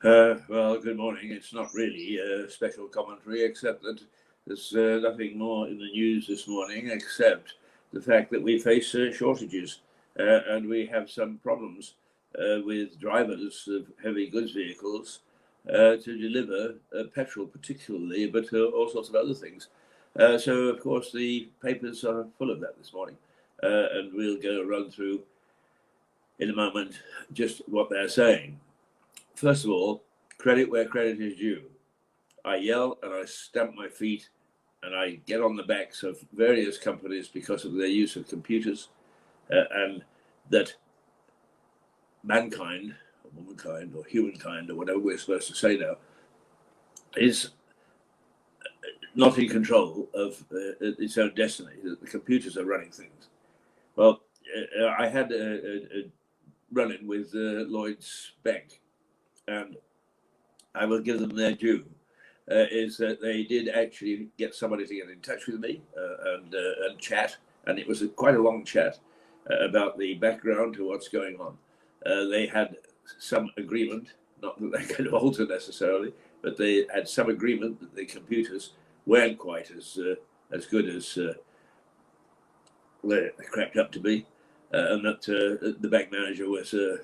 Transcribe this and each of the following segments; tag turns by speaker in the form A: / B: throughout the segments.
A: Well, good morning. It's not really a special commentary, except that there's nothing more in the news this morning except the fact that we face shortages and we have some problems with drivers of heavy goods vehicles to deliver petrol, particularly, but all sorts of other things. So, of course, the papers are full of that this morning, and we'll go run through in a moment just what they're saying. First of all, credit where credit is due. I yell and I stamp my feet and I get on the backs of various companies because of their use of computers and that mankind, or womankind, or humankind, or whatever we're supposed to say now, is not in control of its own destiny. That the computers are running things. Well, I had a run-in with Lloyd's Bank, and I will give them their due. Is that they did actually get somebody to get in touch with me and chat, and it was quite a long chat about the background to what's going on. They had some agreement, not that they could alter necessarily, but they had some agreement that the computers weren't quite as good as they're cracked up to be, and that the bank manager was a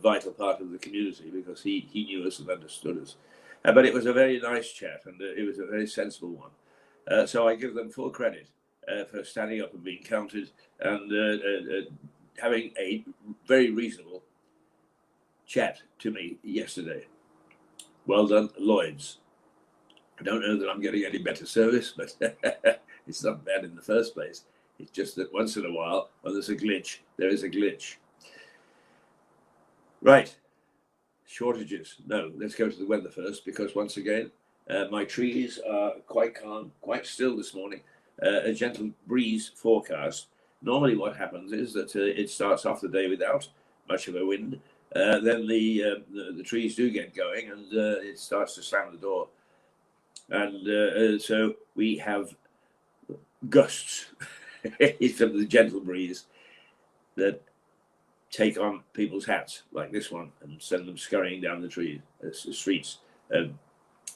A: vital part of the community because he knew us and understood us. But it was a very nice chat, and it was a very sensible one. So I give them full credit for standing up and being counted and having a very reasonable chat to me yesterday. Well done, Lloyd's. I don't know that I'm getting any better service, but it's not bad in the first place. It's just that once in a while, when there's a glitch, there is a glitch. Right. Shortages. No, let's go to the weather first, because once again, my trees are quite calm, quite still this morning. A gentle breeze forecast. Normally what happens is that it starts off the day without much of a wind. Then the trees do get going and it starts to slam the door. And so we have gusts from the gentle breeze that take on people's hats like this one and send them scurrying down the streets.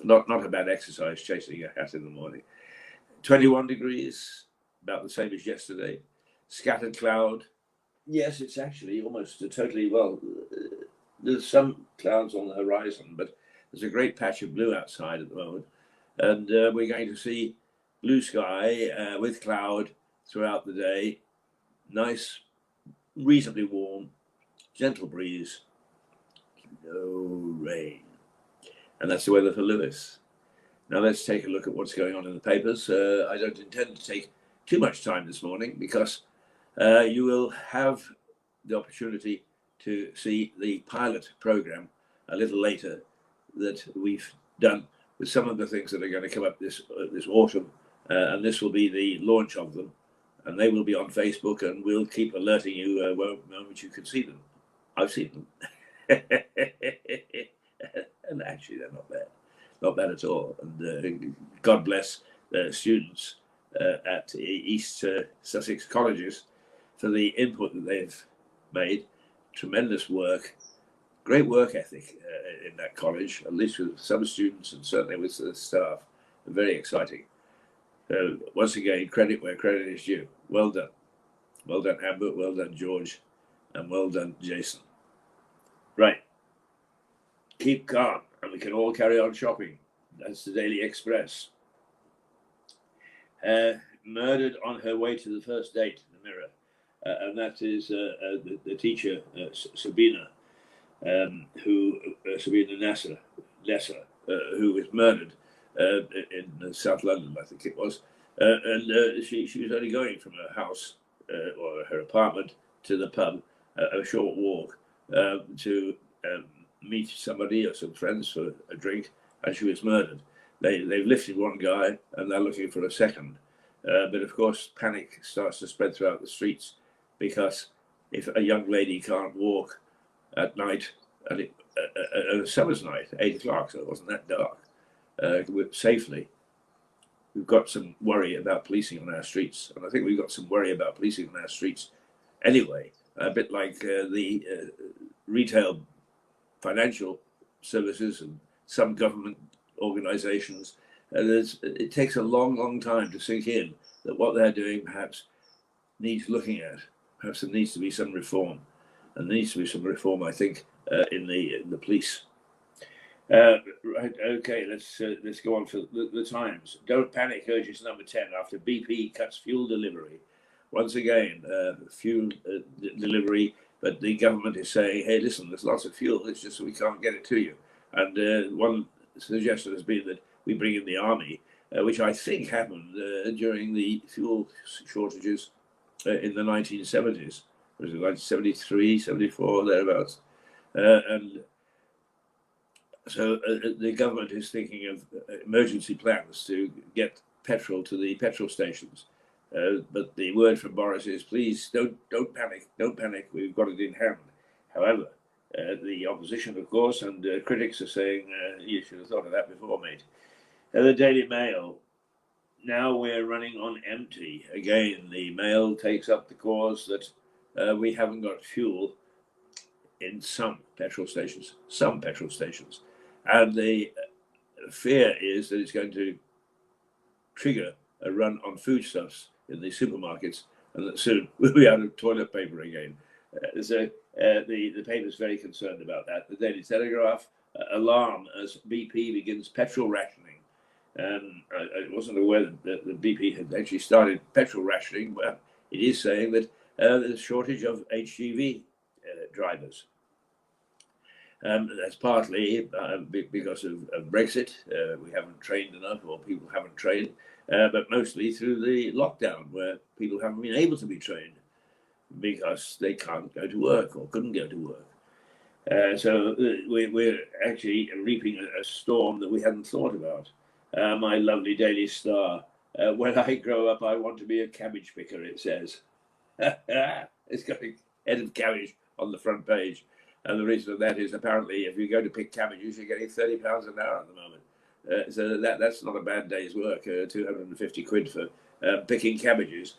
A: Not a bad exercise chasing a hat in the morning. 21 degrees, about the same as yesterday. Scattered cloud. Yes, it's actually almost totally, well, there's some clouds on the horizon, but there's a great patch of blue outside at the moment. And we're going to see blue sky with cloud throughout the day. Nice, reasonably warm, gentle breeze, no rain. And that's the weather for Lewis. Now let's take a look at what's going on in the papers. I don't intend to take too much time this morning because you will have the opportunity to see the pilot program a little later that we've done with some of the things that are going to come up this autumn. And this will be the launch of them. And they will be on Facebook, and we'll keep alerting you the moment you can see them. I've seen them. And actually, they're not bad. Not bad at all. And God bless students at East Sussex colleges for the input that they've made. Tremendous work. Great work ethic in that college, at least with some students and certainly with the staff. Very exciting. Once again, credit where credit is due. Well done. Well done, Amber. Well done, George. And well done, Jason. Right. Keep calm and we can all carry on shopping. That's the Daily Express. Murdered on her way to the first date, the Mirror. And that is the teacher, Sabina, Sabina Nasser, who was murdered in South London, I think it was. And she was only going from her house or her apartment to the pub, a short walk, to meet somebody or some friends for a drink, and she was murdered. They've lifted one guy and they're looking for a second. But of course, panic starts to spread throughout the streets because if a young lady can't walk at night, and a summer's night, 8 o'clock, so it wasn't that dark, safely, we've got some worry about policing on our streets. And I think we've got some worry about policing on our streets anyway, a bit like the retail financial services and some government organisations. It takes a long, long time to sink in that what they're doing perhaps needs looking at. Perhaps there needs to be some reform, and there needs to be some reform, I think, in the police. Right, okay, let's go on for the Times. Don't panic, urges number 10 after BP cuts fuel delivery. Once again, fuel delivery, but the government is saying, hey, listen, there's lots of fuel, it's just we can't get it to you. And one suggestion has been that we bring in the army, which I think happened during the fuel shortages in the 1970s. Was it 1973, 74, thereabouts? And so the government is thinking of emergency plans to get petrol to the petrol stations. But the word from Boris is, please don't panic, we've got it in hand. However, the opposition, of course, and critics are saying, you should have thought of that before, mate. The Daily Mail, now we're running on empty. Again, the Mail takes up the cause that we haven't got fuel in some petrol stations. And the fear is that it's going to trigger a run on foodstuffs in the supermarkets, and that soon we'll be out of toilet paper again. So the paper is very concerned about that. The Daily Telegraph, alarm as BP begins petrol rationing. I wasn't aware that the BP had actually started petrol rationing, but it is saying that there's a shortage of HGV drivers. That's partly because of Brexit. We haven't trained enough, or people haven't trained, but mostly through the lockdown, where people haven't been able to be trained because they can't go to work or couldn't go to work. So we're actually reaping a storm that we hadn't thought about. My lovely Daily Star. When I grow up, I want to be a cabbage picker, it says. It's got a head of cabbage on the front page. And the reason for that is apparently if you go to pick cabbages, you're getting £30 an hour at the moment. So that's not a bad day's work, 250 quid for picking cabbages.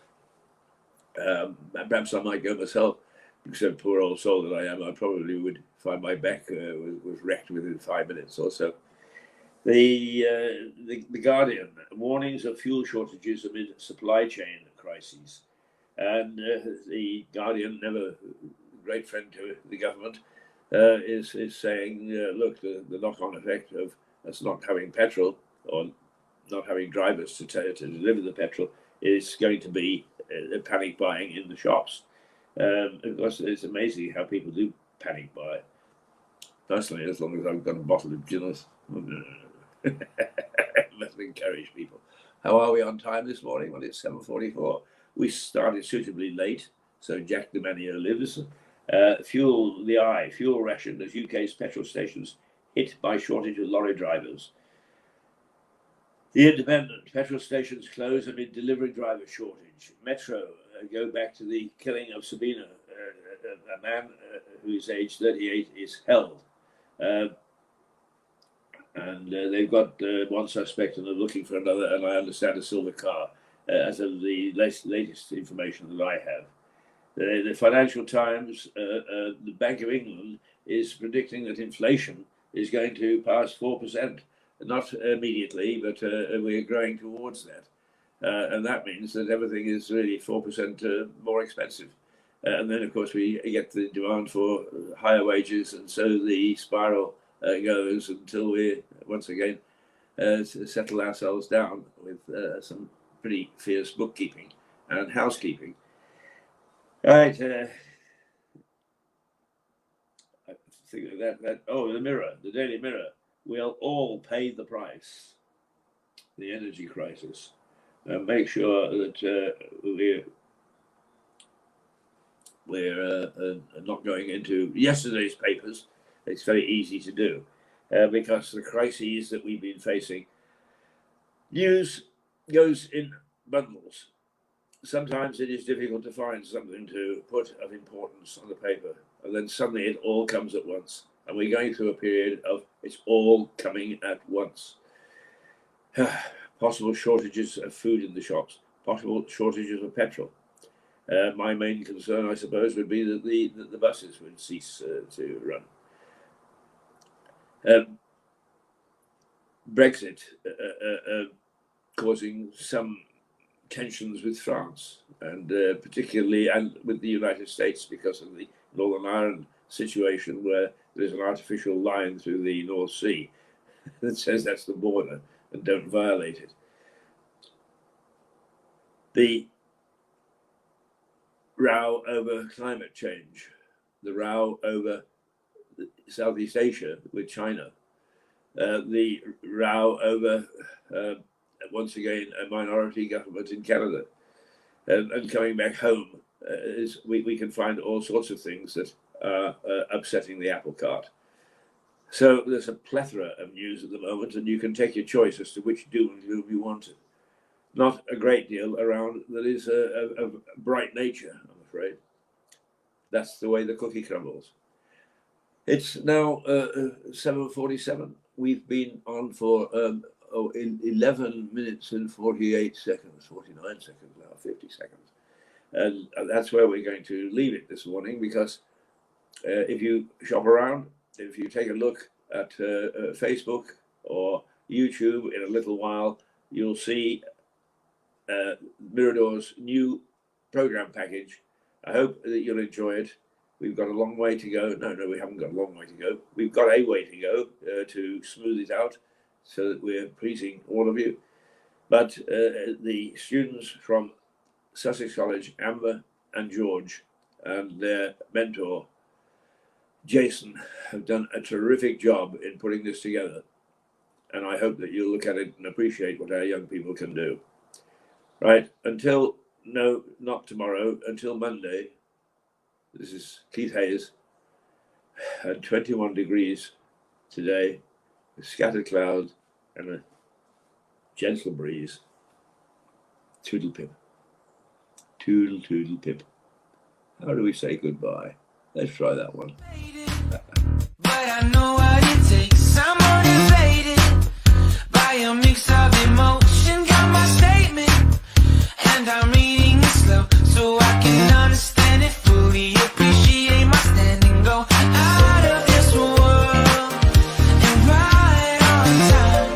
A: Perhaps I might go myself, except poor old soul that I am, I probably would find my back was wrecked within 5 minutes or so. The Guardian, warnings of fuel shortages amid supply chain crises. And the Guardian, never a great friend to the government, is saying, look, the knock-on effect of us not having petrol or not having drivers to deliver the petrol is going to be panic buying in the shops. Of course, it's amazing how people do panic buy. Personally, as long as I've got a bottle of Guinness, let's encourage people. How are we on time this morning? Well, it's 7:44. We started suitably late, so Jack DeManio lives. Fuel ration as UK's petrol stations hit by shortage of lorry drivers. The Independent, petrol stations close amid delivery driver shortage. Metro, go back to the killing of Sabina. A man who's age 38 is held. And they've got one suspect and they're looking for another, and I understand a silver car, as of the latest information that I have. The Financial Times, the Bank of England is predicting that inflation is going to pass 4%. Not immediately, but we're growing towards that. And that means that everything is really 4% more expensive. And then, of course, we get the demand for higher wages, and so the spiral goes until we, once again, settle ourselves down with some pretty fierce bookkeeping and housekeeping. Right. I think of that. Oh, the Mirror, the Daily Mirror. We'll all pay the price. The energy crisis. Make sure that we're not going into yesterday's papers. It's very easy to do because the crises that we've been facing, news goes in bundles. Sometimes it is difficult to find something to put of importance on the paper, and then suddenly it all comes at once. And we're going through a period of it's all coming at once. Possible shortages of food in the shops, possible shortages of petrol. My main concern, I suppose, would be that the buses would cease to run. Brexit causing some tensions with France, and particularly with the United States because of the Northern Ireland situation, where there's an artificial line through the North Sea that says that's the border and don't violate it. The row over climate change, the row over Southeast Asia with China, the row over, once again, a minority government in Canada, and coming back home, we can find all sorts of things that are upsetting the apple cart. So there's a plethora of news at the moment, and you can take your choice as to which doom and gloom you want. Not a great deal around that is a bright nature, I'm afraid. That's the way the cookie crumbles. It's now 7:47. We've been on for 11 minutes and 48 seconds, 49 seconds now, 50 seconds. And that's where we're going to leave it this morning, because if you shop around, if you take a look at Facebook or YouTube in a little while, you'll see Mirador's new program package. I hope that you'll enjoy it. We've got a long way to go. No, we haven't got a long way to go. We've got a way to go to smooth it out so that we're pleasing all of you. But the students from Sussex College, Amber and George, and their mentor, Jason, have done a terrific job in putting this together. And I hope that you'll look at it and appreciate what our young people can do. Right, until, no, not tomorrow, until Monday, this is Keith Hayes, and 21 degrees today, with scattered clouds and a gentle breeze. Toodle pip. Toodle toodle pip. How do we say goodbye? Let's try that one.
B: But I know what it takes. I'm motivated by a mix of emotion. Got my statement, and I'm reading it slow so I can understand it fully. Appreciate my standing, go out of this world and right on time.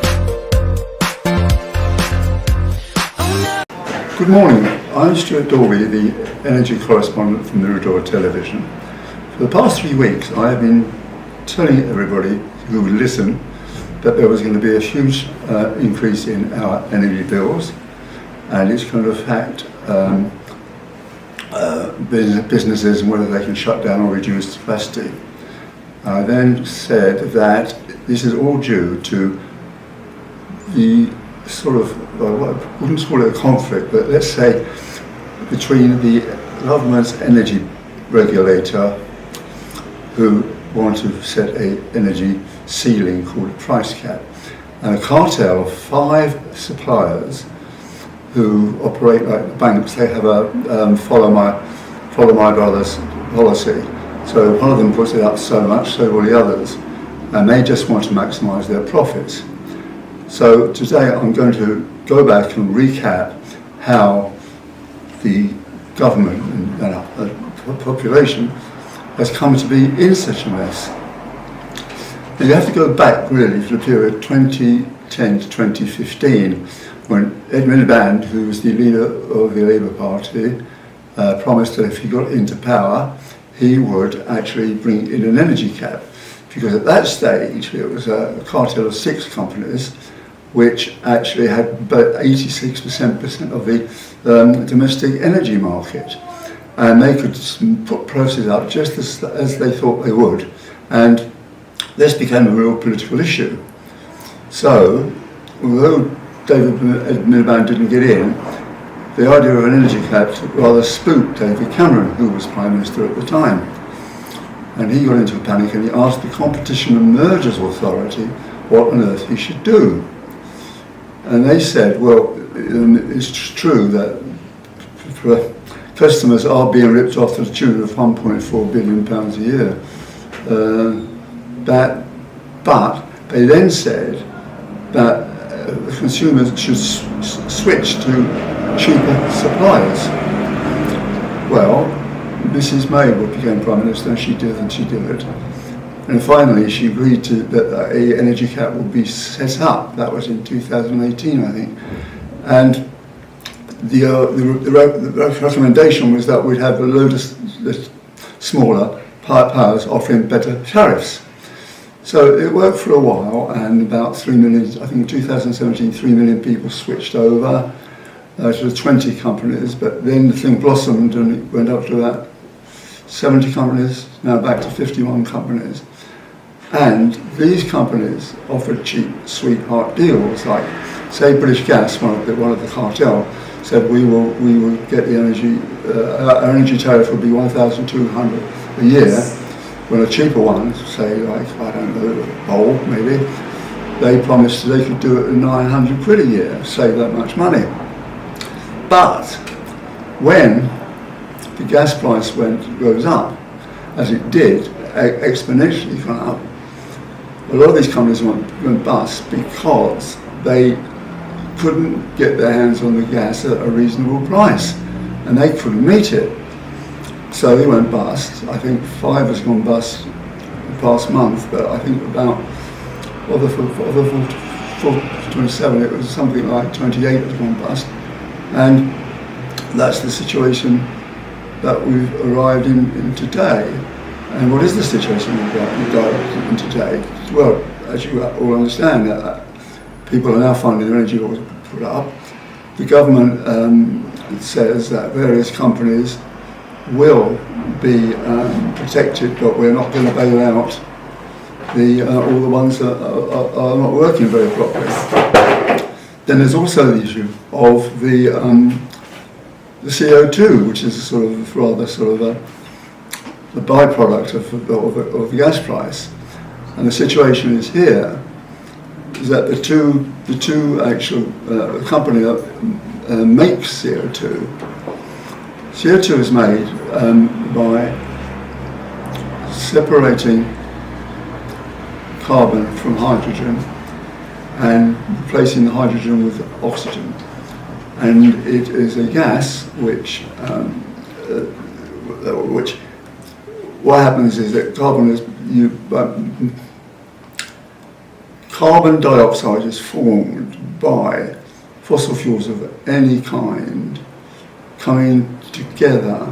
B: Oh, no.
C: Good morning, I'm Stuart Dorby, the energy correspondent from Mirador Television. For the past 3 weeks I have been telling everybody who would listen that there was going to be a huge increase in our energy bills, and it's going to affect businesses and whether they can shut down or reduce capacity. I then said that this is all due to the sort of, well, I wouldn't call it a conflict, but let's say between the government's energy regulator, who want to set an energy ceiling called a price cap, and a cartel of 5 suppliers who operate like the banks. They have a follow my brother's policy. So one of them puts it up so much, so will the others, and they just want to maximise their profits. So today I'm going to go back and recap how the government and the population has come to be in such a mess. Now you have to go back really to the period 2010 to 2015, when Ed Miliband, who was the leader of the Labour Party, promised that if he got into power, he would actually bring in an energy cap. Because at that stage, it was a cartel of 6 companies, which actually had about 86% of the domestic energy market. And they could put prices up just as they thought they would. And this became a real political issue. So, although David Miliband didn't get in, the idea of an energy cap rather spooked David Cameron, who was Prime Minister at the time. And he got into a panic and he asked the Competition and Mergers Authority what on earth he should do. And they said, well, it's true that customers are being ripped off to the tune of £1.4 billion a year. But they then said that consumers should switch to cheaper suppliers. Well, Mrs May became Prime Minister, and she did it. And finally, she agreed that a energy cap would be set up. That was in 2018, I think. And the recommendation was that we'd have a load of smaller powers offering better tariffs. So it worked for a while, and about 3 million, I think in 2017, 3 million people switched over to the 20 companies, but then the thing blossomed and it went up to about 70 companies, now back to 51 companies. And these companies offered cheap sweetheart deals, like, say, British Gas, one of the cartel, said we will get the energy, our energy tariff will be 1,200 a year, when a cheaper one, say like, I don't know, Bowl maybe, they promised they could do it at 900 quid a year, save that much money. But when the gas price goes up, as it did, exponentially gone up, a lot of these companies went bust because they couldn't get their hands on the gas at a reasonable price, and they couldn't meet it. So they went bust. I think 5 has gone bust the past month, but I think about, of the 27, it was something like 28 has gone bust. And that's the situation that we've arrived in today. And what is the situation we've arrived in today? Well, as you all understand, people are now finding their energy laws put up. The government says that various companies will be protected, but we're not going to bail out all the ones that are not working very properly. Then there's also the issue of the CO2, which is a byproduct of the gas price. And the situation is here is that the two actual company that makes CO2 is made by separating carbon from hydrogen and replacing the hydrogen with oxygen. And it is a gas which what happens is that carbon dioxide is formed by fossil fuels of any kind coming together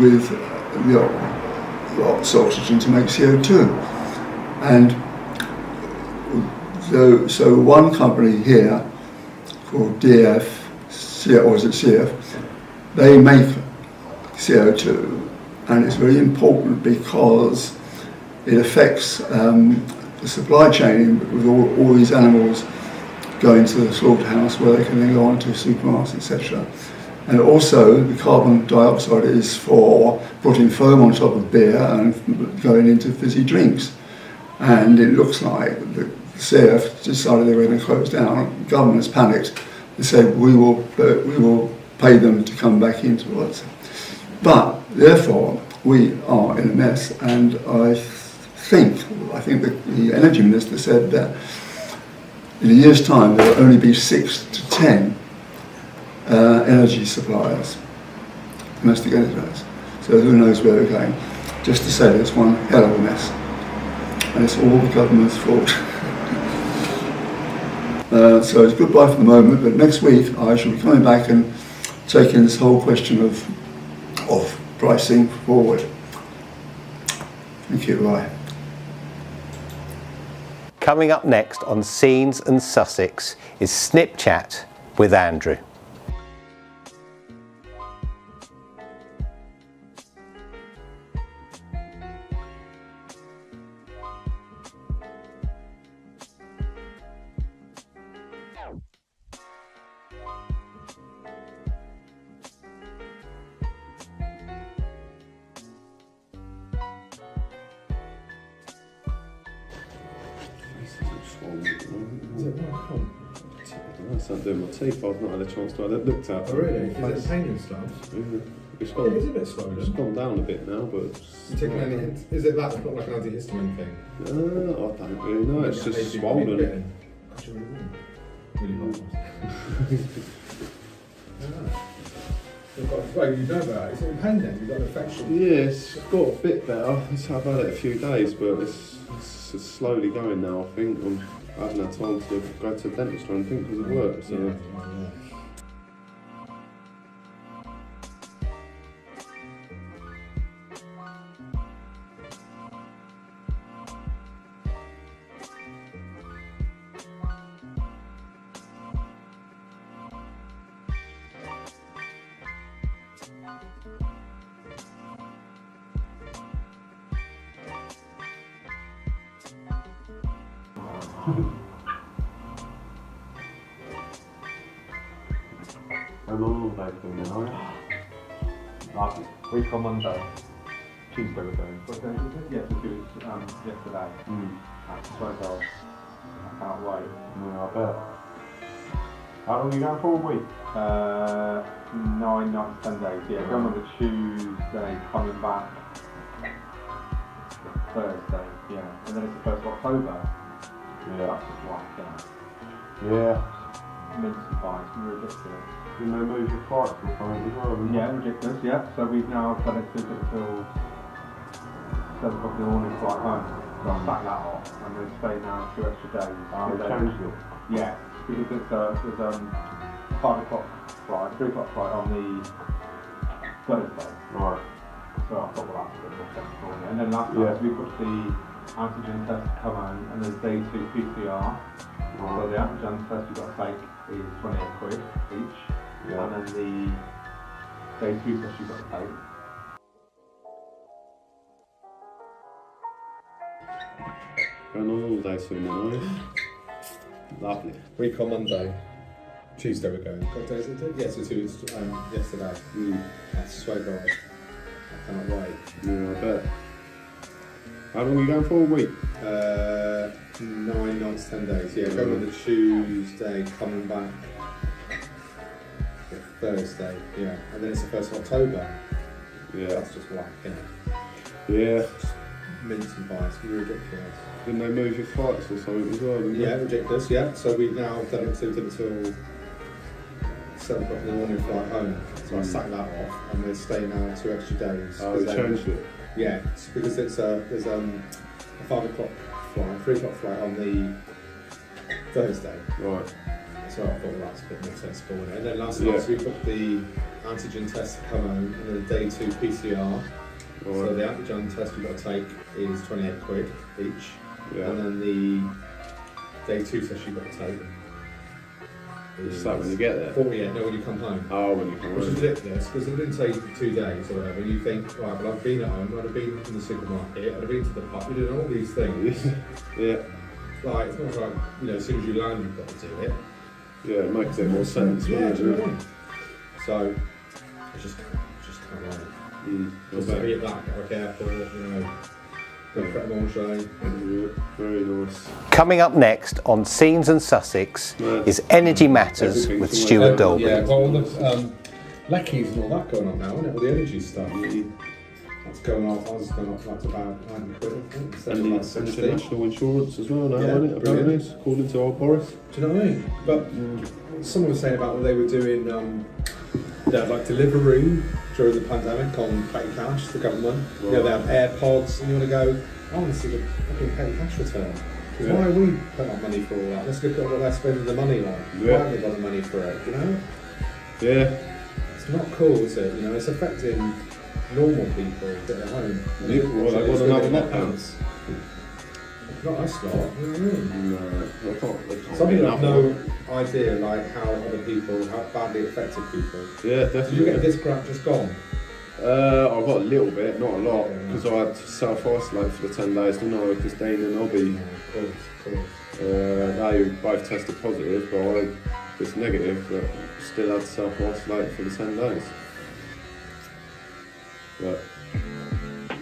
C: with the oxygen to make CO2. And so one company here called DF, or is it CF, they make CO2, and it's very important because it affects the supply chain with all these animals going to the slaughterhouse where they can then go on to supermarkets, etc. And also the carbon dioxide is for putting foam on top of beer and going into fizzy drinks. And it looks like the CF decided they were going to close down. The government has panicked. They said we will pay them to come back into us. But therefore we are in a mess, and I think that the energy minister said that in a year's time there will only be 6 to 10 energy suppliers, domestic enterprise. So who knows where we're going. Just to say it's one hell of a mess. And it's all the government's fault. So it's goodbye for the moment, but next week I shall be coming back and taking this whole question of pricing forward. Thank you, bye.
D: Coming up next on Scenes and Sussex is Snip Chat with Andrew.
E: I'm doing my teeth. I've not had a chance to have it looked at.
F: Oh really? Is it pain and stuff?
E: Yeah. It's
F: Yeah,
E: gone,
F: it's a bit swollen.
E: it's gone down a bit now, but
F: You taking any hints? Is it that? It's not like an antihistamine thing?
E: I don't really know. It's
F: Maybe
E: just
F: really
E: swollen.
F: bitten. Gosh, you're really warm. Really hot. Yeah. Well, you know that. Is it in pain then? You've got an infection?
E: Yeah, it's got a bit better. I've had it a few days, but it's slowly going now, I think. I haven't had time to go to the dentist or anything because of work, so...
F: Yeah.
E: How long have they been now?
G: Last week on Monday, Tuesday we're going. What day was it? Yes, it was yesterday. So I can't wait.
E: Yeah, I bet. How long are you going for? A week?
G: 9 nights, 10 days. Yeah, going on the Tuesday, coming back Thursday. Yeah, and then it's the 1st of October.
E: Yeah.
G: That's just like
E: Yeah.
G: mince and pies, ridiculous.
E: Didn't they move your flights or something as well? didn't they?
G: Yeah, ridiculous. Yeah, so we've now done it until 7 o'clock in the morning flight home. So I sacked that off and we're staying now 2 extra days.
E: Oh, they changed it.
G: Yeah, because there's a 5 o'clock flight, 3 o'clock flight on the Thursday.
E: Right.
G: So I thought, well, that's a bit more sensible. And then last night we put the antigen test to come home and there's day 2 PCR. So the antigen test you've got to take is 28 quid each.
E: Yeah.
G: And then the day 2 test you've got to take.
E: Going on all day soon, are you? Lovely.
F: Week on Monday. Tuesday we're going. What day is it? Yes, it was yesterday. I swear God. I cannot wait.
E: Yeah, I bet. How long are you going for? A week?
F: 9 nights, 10 days. Yeah, going on the Tuesday, coming back the Thursday. Yeah, and then it's the 1st of October.
E: Yeah.
F: That's just whack, isn't it?
E: Yeah.
F: Mince and pies, ridiculous.
E: Didn't they move your flights or something as well? Didn't
F: Yeah,
E: they?
F: ridiculous. Yeah, so we've now done it until 7 o'clock in the morning flight home. So I sacked that off, and we're staying now 2 extra days.
E: Oh, they changed it.
F: Yeah, it's because there's a 5 o'clock flight, 3 o'clock flight on the Thursday.
E: Right.
F: So I thought, well, that's a bit more sensible. Isn't it? And then last night we booked the antigen test to come home, and then the day 2 PCR.
E: Right.
F: So the antigen test you've got to take is 28 quid each.
E: Yeah.
F: And then the day 2 test you've got to take
E: Is that when you get there?
F: 48, no, when you come home.
E: Oh, when you come
F: Which is
E: home.
F: ridiculous, because it didn't take 2 days or whatever. You think, right, well, I've been at home, I'd have been in the supermarket, I'd have been to the pub, you're doing all these things.
E: Yeah.
F: Like, it's not like, as soon as you land, you've got to do it.
E: Yeah, it makes it more sense.
F: Yeah,
E: doesn't
F: do you know
E: it?
F: what I mean? So, I just can't wait.
E: I
F: Just to
E: bet.
F: be at that airport, go for a manger.
E: Yeah, very nice.
D: Coming up next on Scenes and Sussex
E: Yeah.
D: is Energy Matters
E: Everything's
D: with
E: always
D: Stuart
E: over,
D: Dolby.
F: Yeah, well, all the lackeys and all that going on now, isn't it? All the energy stuff. That's going off. I was going off like about 90 quid, I think. Instead
E: And
F: of
E: the
F: like 60.
E: international insurance as well now,
F: Yeah,
E: isn't it? Apparently,
F: brilliant.
E: according to old Boris.
F: Do you know what I mean? But someone was saying about what they were doing, like Deliveroo during the pandemic on petty cash, the government. You know, they have AirPods, and you want to go, I want to see the fucking petty cash return. 'Cause
E: Yeah.
F: why are we putting up money for all that? Let's look at what they're spending the money on.
E: Yeah.
F: Why have they got the money for it? You know,
E: Yeah.
F: it's not cool, is it? You know, it's affecting normal people that are at home.
E: Yeah, well, they want another lockdown.
F: Not us lot. You know what I mean?
E: No, they can't
F: Some
E: be
F: people have
E: another.
F: no idea like how other people, how badly it affected people.
E: Yeah,
F: Did you
E: definitely.
F: get this crap just gone?
E: I got a little bit, not a lot,
F: Yeah.
E: because I had to self-isolate for the 10 days, didn't I? Because Dane and Obi,
F: Of course.
E: they both tested positive, but I was negative, but still had to self-isolate for the 10 days. But,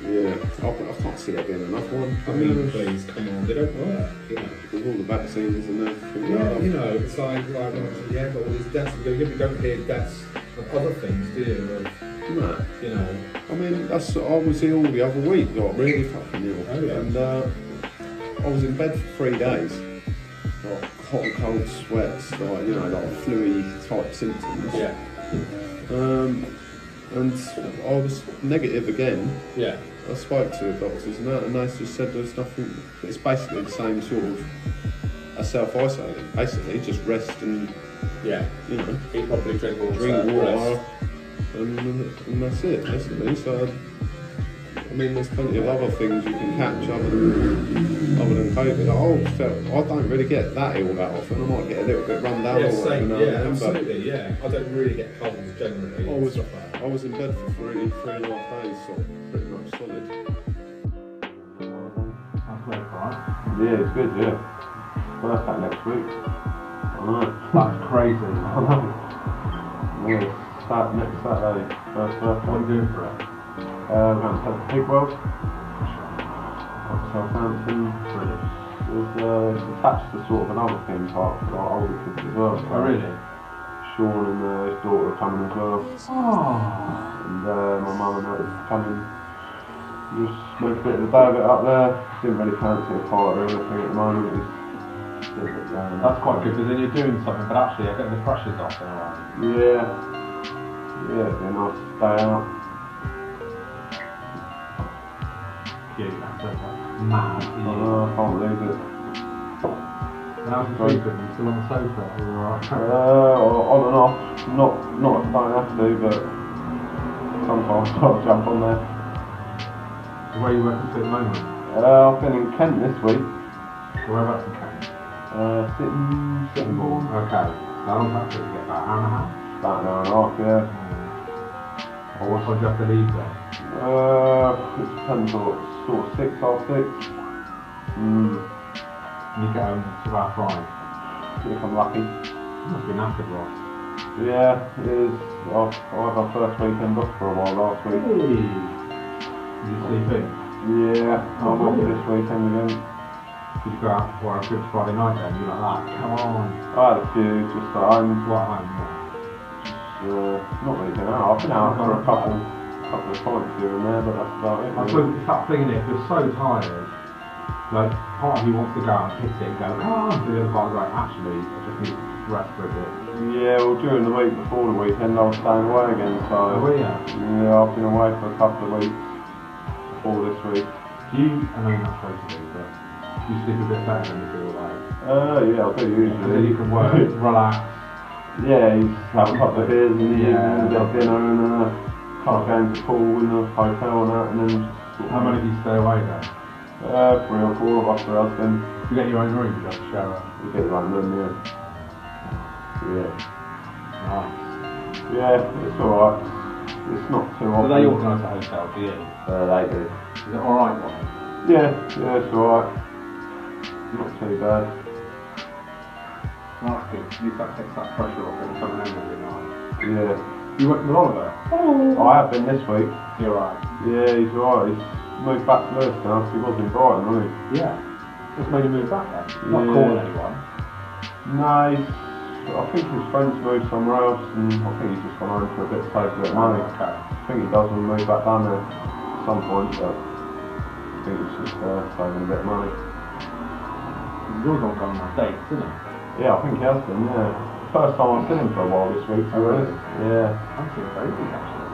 E: yeah, I can't see there being enough one.
F: I mean, please, come on, they don't work, you know.
E: With all the vaccines and everything
F: Yeah,
E: like
F: you
E: that.
F: know, it's like yeah, but all these deaths, you don't hear deaths of other things, do you? Of,
E: No.
F: you know,
E: I mean, I was ill the other week, got really fucking ill.
F: Oh, yeah.
E: And I was in bed for 3 days. Like hot and cold sweats, like, like flu-y type symptoms.
F: yeah.
E: and I was negative again.
F: Yeah.
E: I spoke to the doctors and they just said there's nothing. It's basically the same sort of a self-isolating. Basically, just rest and
F: Yeah.
E: you know
F: Eat properly, drink water.
E: drink water,
F: rest.
E: and that's it basically. So I mean, there's plenty of other things you can catch other than COVID. I don't really get that ill that often. I might get a little bit run down
F: Yeah,
E: or whatever
F: same.
E: now
F: Yeah,
E: and then, but
F: absolutely. Yeah. I don't really get colds generally.
E: I was
F: stuff like that.
E: I was in bed for three and a half days, so pretty much solid.
G: That's great, right?
H: Yeah, it's good, yeah. Birthday next week. I know.
G: That's crazy.
H: I know. Yeah, start next Saturday, first
G: What are
H: birthday.
G: you doing for it?
H: We're going to Pig World. Southampton.
G: Brilliant.
H: It's attached to sort of another theme park for our older kids as well. So
G: Oh, really?
H: Sean and his daughter are coming as well.
G: Oh.
H: And my mum and dad are coming. Just make a bit of a day of it up there. Didn't really fancy a party or anything at the moment. It's still a bit down.
G: That's quite good because then you're doing something, but actually a bit of the pressure's off in a way.
H: Yeah. Yeah, it'd be a nice day out.
G: Cute. That's mad.
H: I can't believe it.
G: And how's your sleeping? You still on the sofa? Alright.
H: On and off. Not don't have to, but sometimes I'll jump on there.
G: So where are you working to at the moment?
H: I've been in Kent this week.
G: Whereabouts in Kent?
H: Sittingbourne.
G: Okay. So how long does that take to get back? Hour and a half?
H: About an hour and a half, yeah.
G: Or what time do you have to leave then?
H: It depends on what, sort of 6, half 6.
G: And you get home to about 5.
H: If I'm lucky.
G: You must be knackered, Ross.
H: Yeah, it is. I had my first weekend off for a while last week.
G: Hey! Did you sleep in?
H: Yeah, I'm off this weekend again.
G: Did you go out for a good Friday night then? You're like that? Come on!
H: I had a few just at home.
G: What home?
H: Not really been out. I've been out for a couple of pints here and there, but that's about it.
G: I suppose it's that thing in it, if you're so tired, like part of you wants to go out and hit it and go, come on, the other part's like, actually, I just need to rest for a bit.
H: Yeah, well during the week before the weekend I was staying away again, so
G: Oh, were you?
H: yeah, I've been away for a couple of weeks before this week.
G: Do you, I know you're not supposed to do, but do you sleep a bit better than you feel like?
H: Yeah, I do usually.
G: And then you can work, relax.
H: Yeah, you just have a couple of beers in the evening, a bit of
G: Yeah.
H: dinner and a couple of games of pool in the hotel and that, and then just sort of
G: How many do you stay away then?
H: 3 or 4 of us with husband.
G: You get your own room, you have to share it.
H: We get like them, yeah. Yeah.
G: Nice.
H: Yeah, it's alright. It's not too
G: Do
H: often.
G: they organise a hotel for you?
H: They do.
G: Is it alright one?
H: Yeah, it's alright. Not too bad.
G: Well, that's good. At least that takes that pressure off when you're coming home every night.
H: Yeah.
G: You working with Oliver?
H: I have been this week.
G: You're right.
H: Yeah, he's alright. He's moved back to Lewis now, because he was in Brighton, wasn't he?
G: Yeah. What's made him move back then? Not
H: Yeah.
G: calling anyone.
H: No, I think his friends moved somewhere else, and I think he's just gone home for a bit to save a bit of money.
G: Okay.
H: I think he does want to move back down there at some point, but I think it's just saving a bit of money.
G: You're going on dates, isn't it?
H: Yeah, I think he has been, yeah. First time I've seen him for a while this week, to be honest. Yeah.
G: I'm feeling very good actually.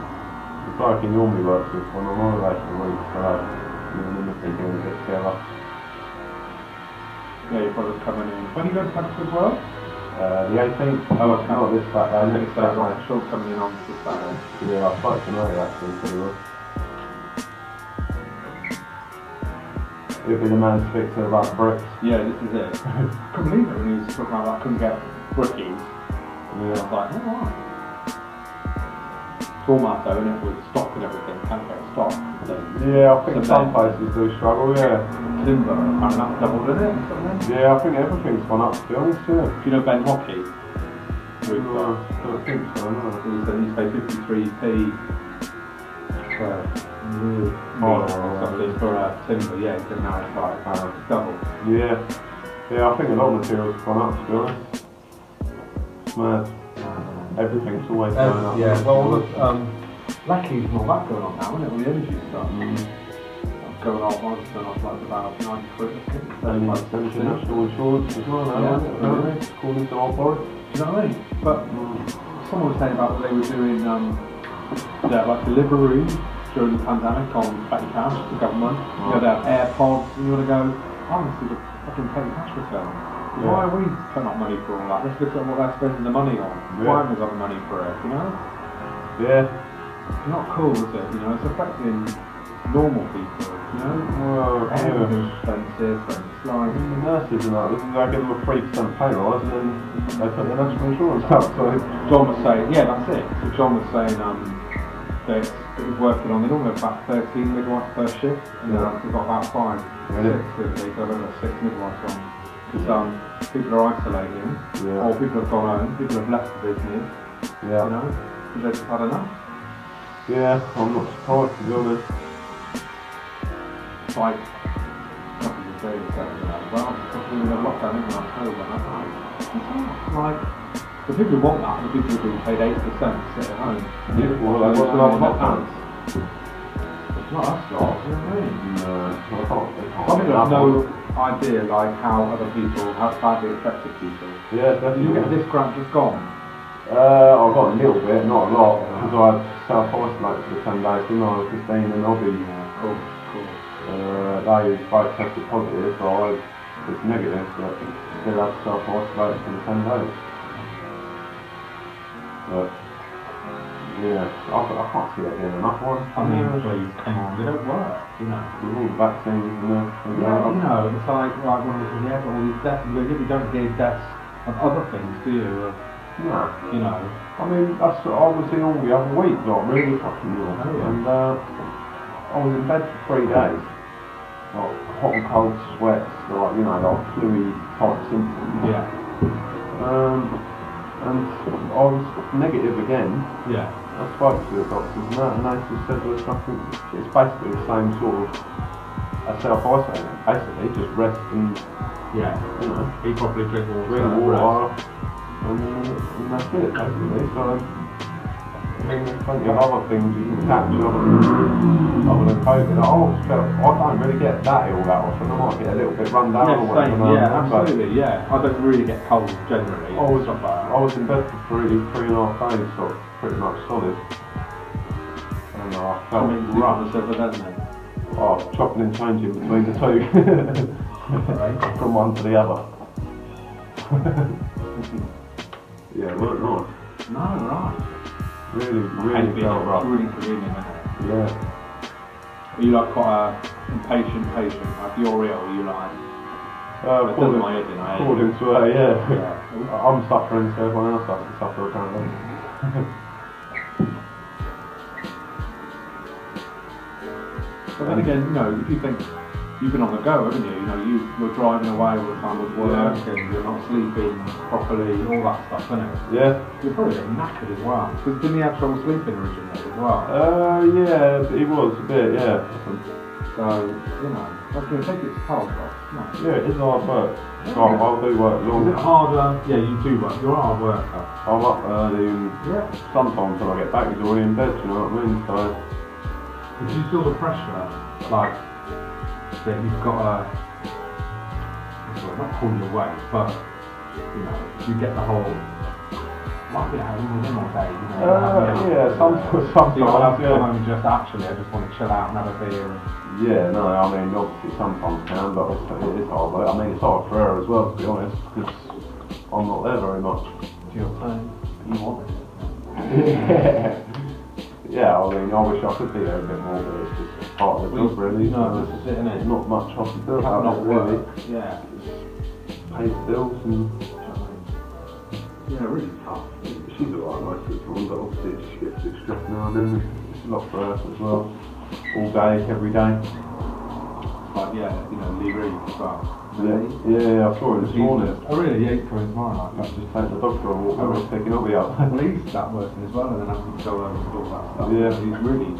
H: It's like he normally works with one on holiday for a week, so me and him have been doing a bit together.
G: Yeah, your brother's coming in. When are you going to Texas as well?
H: The 18th,
G: Oh, okay.
H: not this Saturday, next
G: Saturday.
H: Saturday.
G: Sean's coming in on this Saturday.
H: Yeah, I spoke to him earlier actually, pretty well. He'll be the man to speak to about the bricks.
G: Yeah, this is it. I couldn't believe it when he was talking about that. I couldn't get brickies. I was like, oh, right. Format though, innit, with stock and everything. Can't get stock. So,
H: Yeah, I think some places do struggle, yeah.
G: timber, apparently that's doubled, isn't it? Something?
H: Yeah, I think everything's gone up, to be honest, yeah.
G: Do you know Ben Hockey? With,
H: No, I don't think so, no.
G: he said he's paid 53p per metre or something for timber. Yeah, he said now it's like double.
H: Yeah. Yeah, I think a lot of materials have gone up, to be honest. It's mad. Everything's always going up.
G: Yeah, well, look, Lucky's and all that going on now, isn't it? All the energy stuff. That's going off, mine's going off like about 90 quid.
H: And international insurance as well,
G: Yeah.
H: according to our board.
G: Do you know what I mean? But someone was saying about what they were doing they have like delivery during the pandemic on petty cash, the government. You know, they have AirPods, and you want to go, I want to see the fucking petty cash return.
E: Yeah.
G: Why are we putting up money for all that? Let's look at what they're spending the money on.
E: Yeah.
G: Why haven't we got the money for it, you know?
E: Yeah.
G: It's not cool, is it? You know, it's affecting normal people, you know?
E: Well,
G: Everything's expensive, and it's like...
E: the nurses and that, they give them a 3% pay rise and then they put their national insurance up. So
G: John was saying, yeah, that's it. So John was saying that he was working on, they normally have about 13 midwives per shift, and they've got about 5, 6, didn't they? So they've got 6 midwives on. Because people are isolating, or people have gone home, people have left the business, you know, because they've just had enough.
E: yeah, I'm not surprised to be honest.
G: It's like, nothing to say is saying that, well, we were in a lockdown in October, and I'm like, it's not like, the people who want that, the people who are being paid 8% sit at home.
E: Yeah, well, that's not lockdown.
G: It's not us lot, you know what I mean?
E: No, I can't.
G: Some people have no idea like how other people, how badly affected people.
E: Yeah,
G: Did you get
E: definitely.
G: this grant just gone?
E: I got a little bit, not a lot, because I had self-isolated for 10 days, didn't I? Christine and Nobby.
G: Cool.
E: They both tested positive, so I was negative, but still had self-isolated for 10 days. But, yeah, I can't see it being enough one.
G: I mean, please, come on, they don't work, you know.
E: With all the vaccines and everything.
G: Yeah, you know, it's like when we said, yeah, but all these deaths, you don't hear deaths of other things, do you?
E: No.
G: You know.
E: I mean, I was ill the other week, like really fucking ill.
G: Oh, yeah.
E: And I was in bed for 3 days. Like hot and cold sweats, like, you know, like flu type symptoms.
G: Yeah.
E: And I was negative again.
G: Yeah.
E: I spoke to the doctors and they just said there's nothing, it's basically the same sort of self-isolating, basically, just rest and,
G: Yeah.
E: you know,
G: Eat properly, drink
E: drink water, and that's it, basically. So, I mean, there's plenty of other things you can catch other than COVID. I don't really get that ill that often. I might get a little bit run down or whatever.
G: Absolutely, yeah. I don't really get cold generally.
E: I was,
G: stuff like that.
E: I was in bed for 3.5 days, so pretty much solid. And I felt rough.
G: Over then, then.
E: Oh, chopping and changing between the two. From one to the other. Yeah, it weren't nice.
G: No, right.
E: Really felt rough.
G: Really convenient, isn't it?
E: Yeah.
G: Are you like quite a impatient patient? Like you're ill, are you like... That does my head in,
E: According to her, yeah.
G: Yeah.
E: I'm suffering, so everyone else has to suffer apparently.
G: But then again, you know, if you think, you've been on the go, haven't you? You know, you were driving away all the time with work and you're not sleeping properly, all that stuff, isn't it?
E: Yeah.
G: You're probably getting knackered as well. Because didn't he have trouble sleeping originally as well?
E: Yeah, he was a bit, yeah.
G: So, you know, that's going to take its toll, but no.
E: Yeah, it is hard work. I'll do work long.
G: Is it harder? Yeah, you do work. You're a hard worker.
E: I'm up early and sometimes when I get back he's already in bed, you know what I mean? So,
G: Did you feel the pressure, like, that you've got to, well, not pull your weight, but, you know, you get the whole, like, you know, with him all day, you know,
E: yeah, sometimes,
G: you have
E: yeah.
G: time and just actually, I just want to chill out and have a beer. And,
E: Yeah, no, I mean, obviously sometimes can, but it is hard work. I mean, it's hard for her as well, to be honest, because I'm not there very much.
G: do you know what I'm saying? You want it.
E: Yeah, I mean, I wish I could be there a bit more, but it's just part of the job, really.
G: No, this is it, innit?
E: There's not much I can do
G: Have
E: about
G: not
E: it, really.
G: work. Yeah.
E: Pay the bills and...
G: Yeah, really tough.
E: She's alright most of the time, but obviously she gets a bit stressed now and then. It's a lot for her as well. All day, every day.
G: Like, yeah, you know, Lee Reed as well.
E: Yeah, I saw it this morning.
G: Oh really? Yeah, he's coming tomorrow night.
E: Just take the dog for a walk, I was picking up the up.
G: Well, he's that working as well, and then having to go over and do all that stuff.
E: Yeah.
G: He's really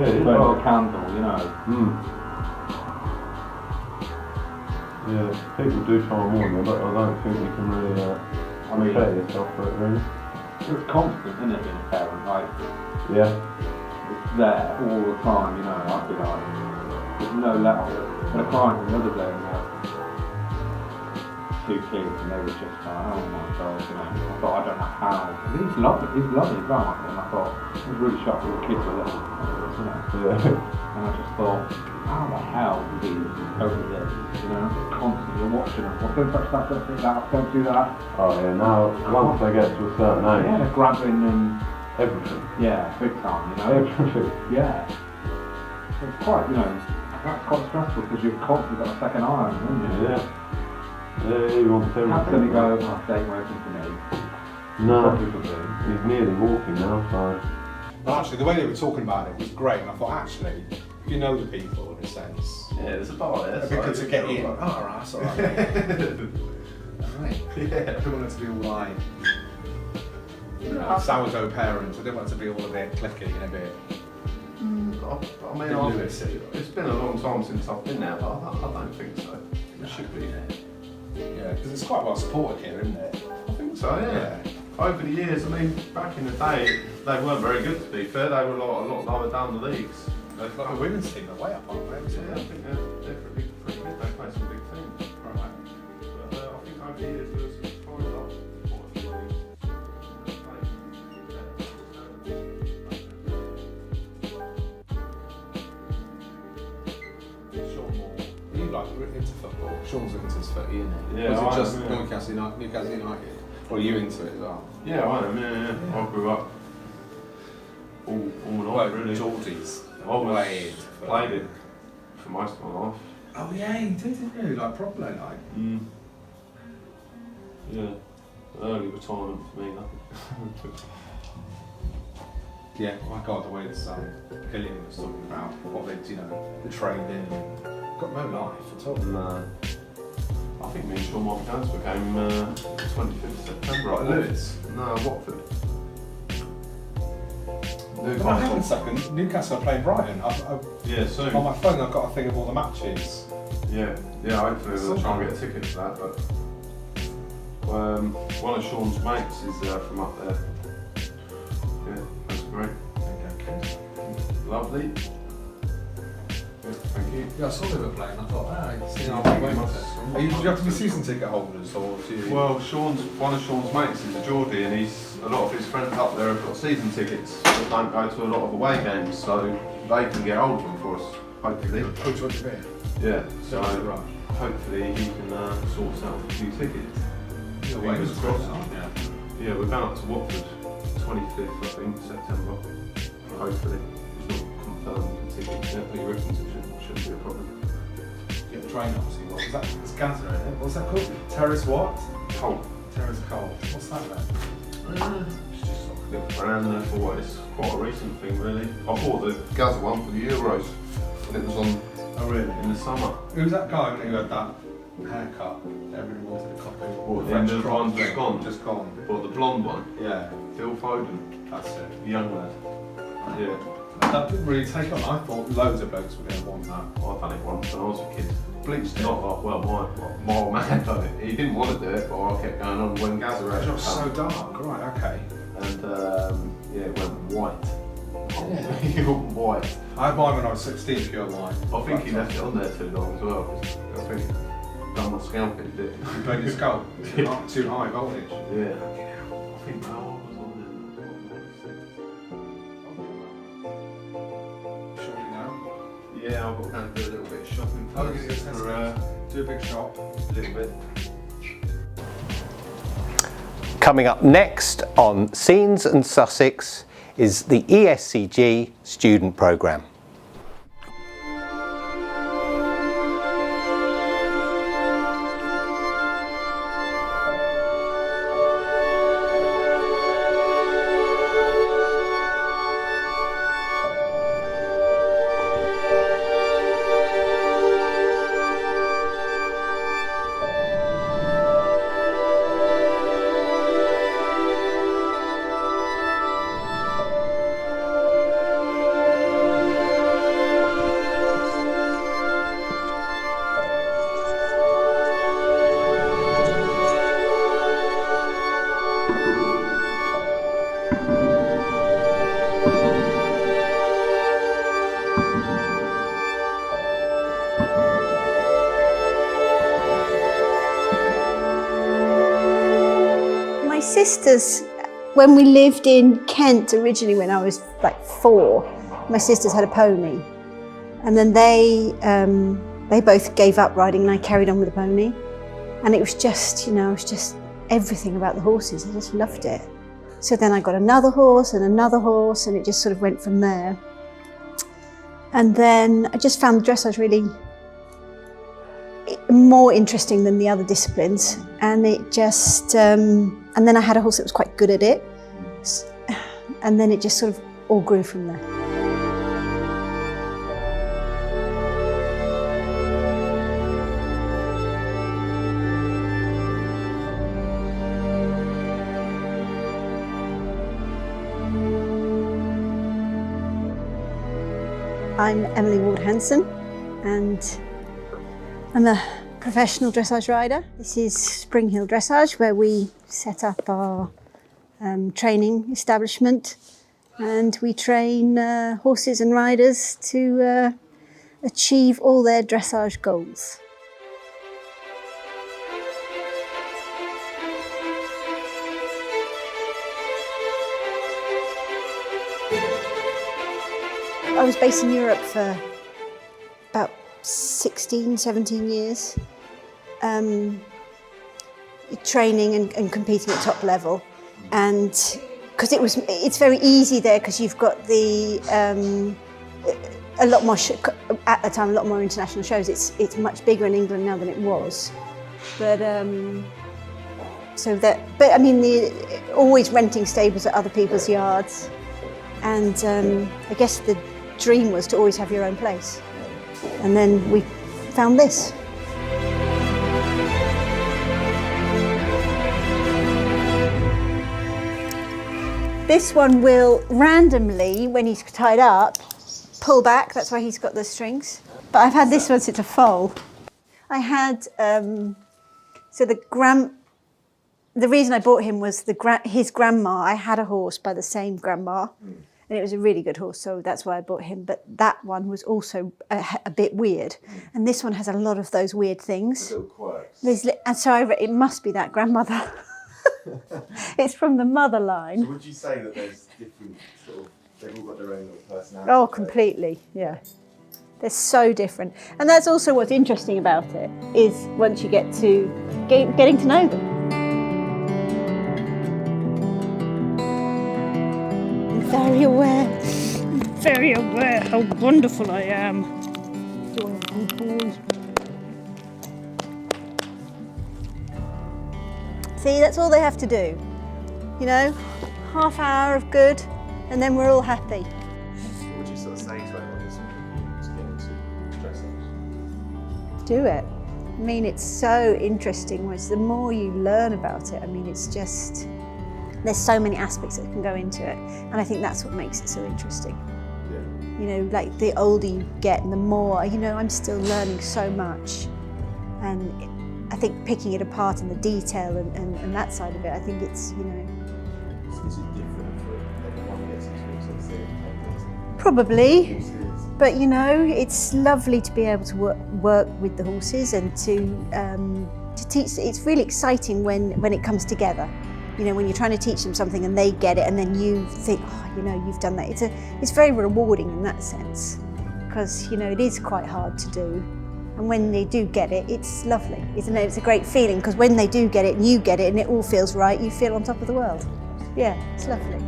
E: Yeah, it's
G: burning the candle, you know.
E: Yeah, people do try and warn you, but I don't think you can really prepare yourself for it, really.
G: It's constant, isn't it, being a parent? Like,
E: Yeah.
G: it's there all the time, you know. I'd be like, there's no let off. When I cried the other day, 2 kids, and they were just like, oh my god, you know. I thought, I don't know how. He's lovely as well, Michael, and I thought, it was really shocked that the kids were little, you know. And I just thought, how the hell did he over this, you know, constantly you're watching them, well, don't touch that, don't do that, don't do that.
H: Oh yeah, now once they get to a certain age,
G: Yeah, they're grabbing and
H: everything.
G: yeah, big time, you know, everything. Yeah. So it's quite, you know, that's quite stressful because you've constantly got a second eye on them, haven't you?
H: Yeah. Yeah, he wants everything.
G: How can he go, oh, it ain't working for me?
H: No, he's nearly walking now, so.
F: Well, actually, the way they were talking about it was great, and I thought, actually, if you know the people in a sense,
H: Yeah, there's a bar there.
F: it'd be good to get in. Oh, alright, that's alright. Alright. Yeah, I don't want it to be all like, you know, sourdough parents. I don't want it to be all a bit clicky and a bit.
H: I mean,
F: Lewisy.
H: it's been a long time since I've been there, but I don't think so. It should be.
F: Yeah, because it's quite well supported here, isn't it?
H: I think so, yeah. Over the years, I mean, back in the day, they weren't very good to be fair. They were a lot lower down the leagues.
F: Like the women's team are way up on them.
H: Yeah, I think they're pretty good. They play some big teams.
F: Right.
H: But I think over the years, there's quite a lot of leagues.
F: Sean Moore. You like into football? Sean's into his footy, isn't he?
H: Yeah,
F: Was
H: I
F: it just
H: am, yeah.
F: Newcastle United? Or are you into it as well?
H: Yeah, I am. Yeah. I grew up all night really.
F: Geordies.
H: I was
F: Played
H: played it for most of my life.
F: Oh yeah, you did, didn't you? Like properly, like.
H: Mm. Yeah. Early retirement for me, nothing.
F: Yeah, my God, the way this Gillian was talking about what they, you know, the training, got no life at all.
H: No. I think me and Sean Mark became 25th September.
F: Right, Lewis?
H: No, Watford.
F: No, hang on a second. Newcastle are playing Brighton.
H: Yeah, soon.
F: On my phone, I've got a thing of all the matches.
H: Yeah, hopefully we'll try and get a ticket for that. But one of Sean's mates is from up there. Yeah, that's great. Lovely. Yeah, thank you.
F: Yeah, I saw they were playing. I thought, did you have to be season ticket holders or do you?
H: Well, one of Sean's mates is a Geordie, and a lot of his friends up there have got season tickets that don't go to a lot of away games, so they can get hold of them for us, hopefully.
F: Which one do you
H: Yeah, so
F: right.
H: hopefully he can sort us out a few tickets.
F: Fingers crossed, aren't you?
H: Yeah, we're going up to Watford, 25th, I think, September. Hopefully. It's not confirmed the tickets yet, but he reckons it shouldn't be a problem.
F: Get the train obviously. What was that? It's Gaza, isn't it? What's that called? Terrace what?
H: Cold.
F: Terrace Cold. What's that then?
H: It's just like a little brand there for what it's quite a recent thing, really. I bought the Gaza one for the Euros, and it was on in the summer.
F: Who's that guy who had that haircut? Everyone wanted a copy.
H: What,
F: French
H: the
F: crop
H: one
F: thing.
H: just gone?
F: Just gone.
H: But the blonde one,
F: Yeah,
H: Phil Foden,
F: that's it.
H: the young lad. Yeah.
F: That didn't really take on. I thought loads of blokes were going to want that.
H: I've done it once when I was a kid.
F: Bleached it.
H: Not like, well, my old man done it. He didn't want to do it, but I kept going on when Gaza
F: It
H: actually
F: was so dark. Right, okay.
H: And yeah, it went white.
F: Yeah.
H: It went white.
F: I had mine when I was 16, pure white.
H: I think he left it on there too long as well. 'Cause I think he done my scalp in it.
F: You played your skull. Too high voltage.
H: Yeah. I think that one was on
F: Sure you know.
H: there. Yeah, I've got to go and do a little bit of shopping
F: Oh,
H: first.
F: get your Tesco's. Do a big shop.
H: A little bit.
D: Coming up next on Scenes and Sussex is the ESCG student programme.
I: sisters, when we lived in Kent originally when I was like 4, my sisters had a pony. And then they both gave up riding and I carried on with the pony. And it was just, you know, it was just everything about the horses. I just loved it. So then I got another horse and it just sort of went from there. And then I just found the dressage really more interesting than the other disciplines. And it just, and then I had a horse that was quite good at it. And then it just sort of all grew from there. I'm Emily Ward-Hanson and I'm a professional dressage rider. This is Spring Hill Dressage, where we set up our training establishment, and we train horses and riders to achieve all their dressage goals. I was based in Europe for about 16, 17 years, training and competing at top level. And because it's very easy there because you've got the a lot more at the time, a lot more international shows. It's much bigger in England now than it was, but I mean, always renting stables at other people's yards, and I guess the dream was to always have your own place. And then we found this. This one will randomly, when he's tied up, pull back. That's why he's got the strings. But I've had this one since a foal. I had, so the reason I bought him was his grandma. I had a horse by the same grandma. And it was a really good horse, so that's why I bought him. But that one was also a bit weird. And this one has a lot of those weird things.
H: Little quirks.
I: And so it must be that grandmother. It's from the mother line.
H: So would you say that there's different sort of, they've all got their own little personality?
I: Oh, completely, yeah. They're so different. And that's also what's interesting about it, is once you get to getting to know them. Very aware how wonderful I am. Doing good boys. See, that's all they have to do. You know, half hour of good, and then we're all happy.
H: What would you sort of say to anyone who's to get into dressage?
I: Do it. I mean, it's so interesting. The more you learn about it, I mean, it's just, there's so many aspects that can go into it, and I think that's what makes it so interesting.
H: Yeah.
I: You know, like the older you get and the more, you know, I'm still learning so much, and I think picking it apart and the detail and that side of it, I think it's, you know.
H: Is it different for everyone who gets into sort of theory?
I: Probably, but you know, it's lovely to be able to work with the horses and to teach. It's really exciting when it comes together. You know, when you're trying to teach them something and they get it, and then you think, oh, you know, you've done that. It's very rewarding in that sense, because you know it is quite hard to do, and when they do get it, it's lovely, isn't it? It's a great feeling, because when they do get it and you get it and it all feels right, you feel on top of the world. Yeah, it's lovely.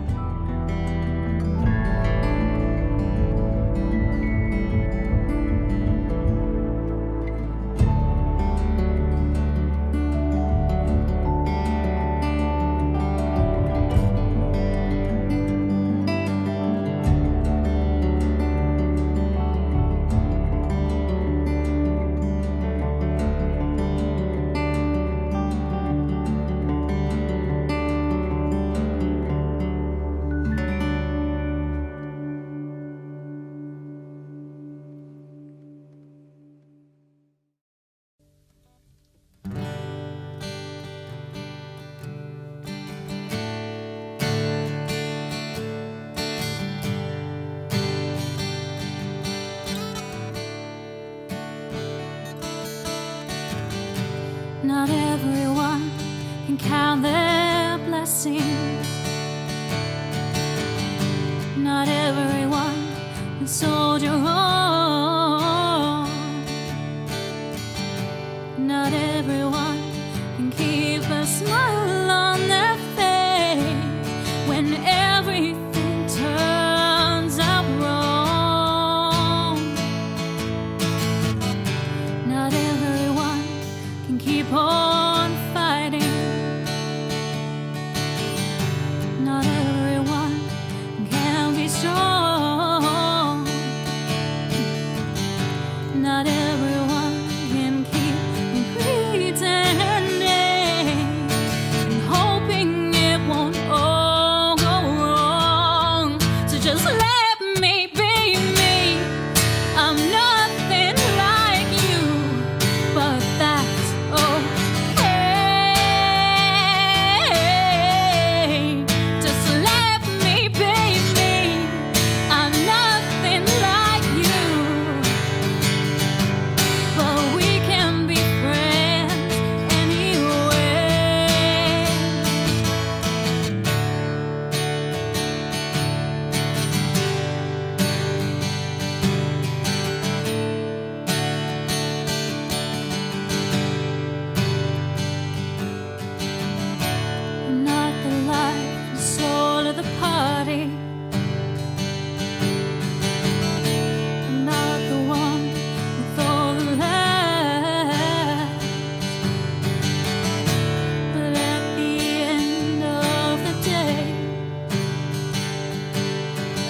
J: Not everyone can count their blessings. scenes. Not everyone can soldier on. Not everyone can keep a smile on their face when everything turns out wrong. Not everyone can keep on fighting. Not everyone can be strong. Not everyone can keep pretending and hoping it won't all go wrong. So just let me be me. I'm nothing like you, but that's okay. Just let me be me. I'm nothing like you, but we can be friends anyway. I'm not the life and soul of the party. I'm not the one with all the laughs. But at the end of the day,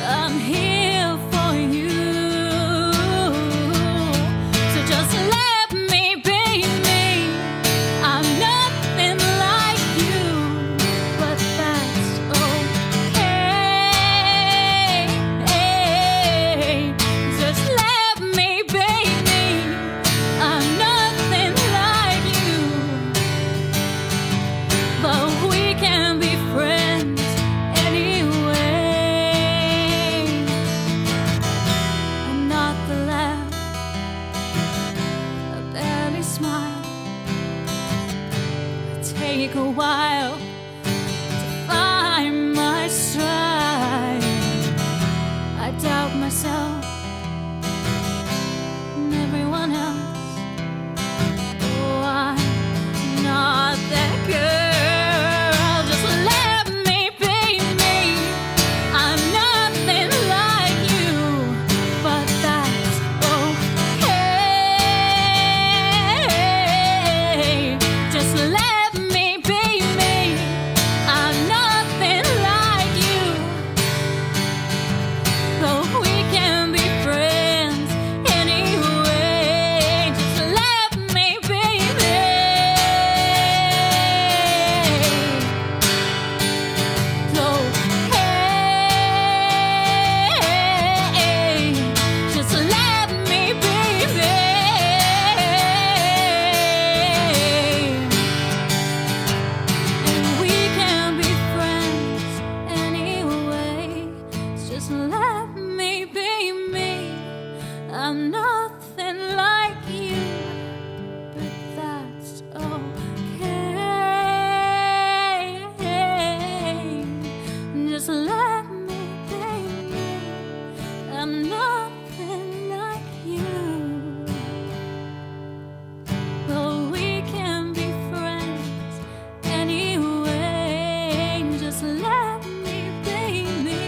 J: I'm here for you. So just let me be me. I'm nothing like you, but that's okay. Just let me be me. I'm nothing like you, but we can be friends anyway. I'm not the laugh, I barely smile. I take a while to find my stride. I doubt myself and everyone else. Oh, I'm not that girl. Just let me be me. I'm nothing like you, but that's okay. Just let me be me. I'm nothing like you, but we can be friends anyway. Just let me be me. It's okay. Just let me be me. And we can be friends anyway. Just let me be me. I'm nothing like you, but that's okay. Just let me be me. I'm nothing like you, but we can be friends anyway. Just let me be me.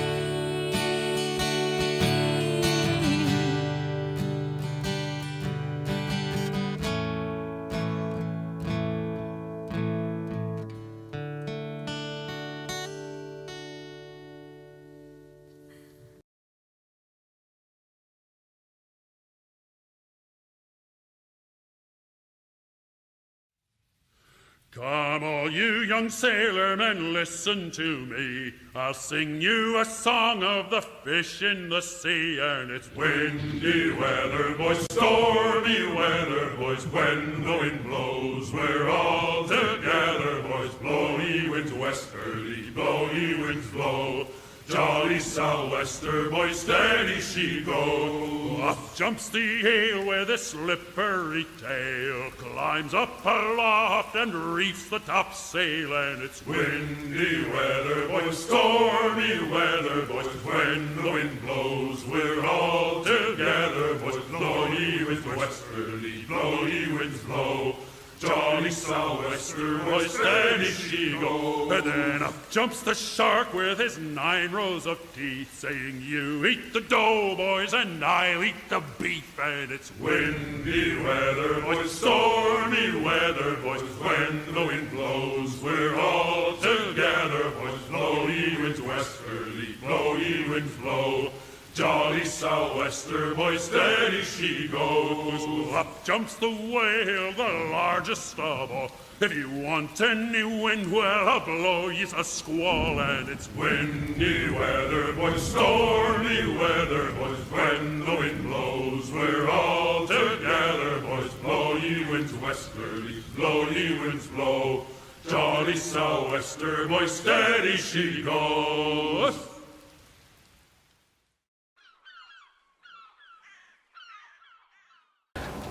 K: Come all you young sailormen, listen to me. I'll sing you a song of the fish in the sea. And it's windy weather, boys, stormy weather, boys. When the wind blows, we're all together, boys. Blowy winds westerly, blowy winds blow. Jolly Jolly sou'wester, boy, steady she goes. Up jumps the eel with a slippery tail, climbs up aloft and reefs the topsail, and it's windy weather, boys, stormy weather, boys. When the wind blows, we're all together, boys. Blow ye winds westerly, blow ye winds blow. Jolly sou'wester, boy, steady she goes. And then up jumps the shark with his 9 rows of teeth, saying, you eat the dough, boys, and I'll eat the beef. And it's windy weather, boys, stormy weather, boys. When the wind blows, we're all together, boys. Blow ye winds westerly, blow ye winds blow. Jolly sou'wester, boy, steady she goes. Up jumps the whale, the largest of all. If you want any wind, well, I'll blow ye's a squall. And it's windy weather, boys, stormy weather, boys. When the wind blows, we're all together, boys. Blow ye winds westerly, blow ye winds blow. Jolly sou'wester, boy, steady she goes.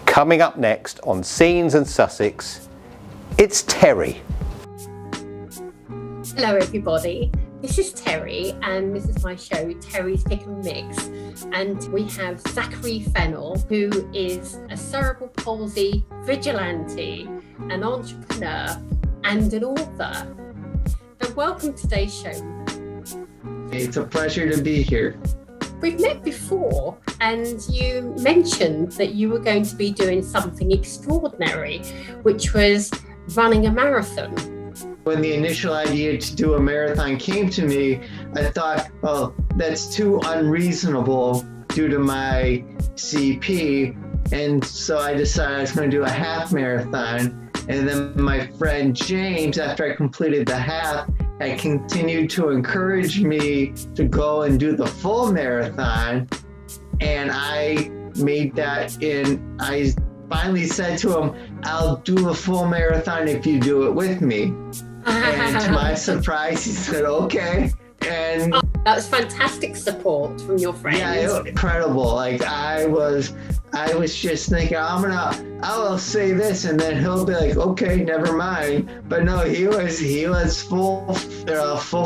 D: Coming up next on Scenes and Sussex, it's Terry.
L: Hello everybody, this is Terry and this is my show, Terry's Pick and Mix. And we have Zachary Fennell, who is a cerebral palsy vigilante, an entrepreneur and an author. So welcome to today's show.
M: It's a pleasure to be here.
L: We've met before and you mentioned that you were going to be doing something extraordinary, which was running a marathon.
M: When the initial idea to do a marathon came to me, I thought, well, that's too unreasonable due to my CP. And so I decided I was going to do a half marathon. And then my friend James, after I completed the half, had continued to encourage me to go and do the full marathon. And I made that I finally said to him, I'll do a full marathon if you do it with me. And to my surprise, he said, okay. And
L: that was fantastic support from your friends.
M: Yeah, it was incredible. Like I was just thinking, I'll say this, and then he'll be like, okay, never mind. But no, he was full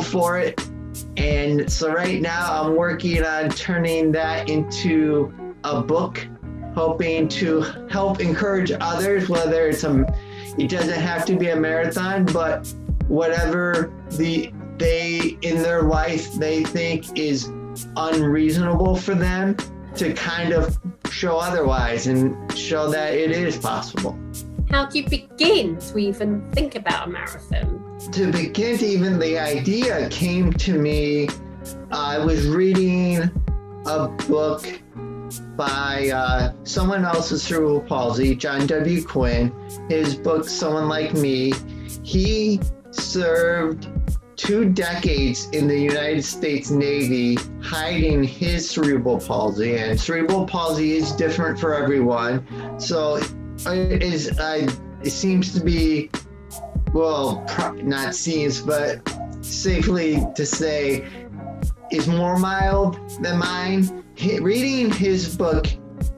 M: for it. And so right now I'm working on turning that into a book, hoping to help encourage others, whether it doesn't have to be a marathon, but whatever they in their life they think is unreasonable for them, to kind of show otherwise and show that it is possible.
L: How do you begin to even think about a marathon?
M: To begin to even the idea came to me, I was reading a book by someone else with cerebral palsy, John W. Quinn. His book, Someone Like Me. He served 2 decades in the United States Navy hiding his cerebral palsy, and cerebral palsy is different for everyone. So it seems to be, well, not seems, but safely to say, is more mild than mine. Reading his book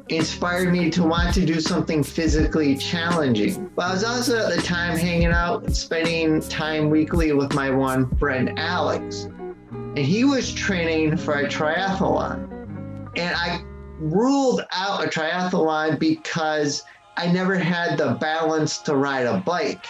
M: inspired me to want to do something physically challenging. But I was also at the time hanging out, spending time weekly with my one friend, Alex. And he was training for a triathlon. And I ruled out a triathlon because I never had the balance to ride a bike.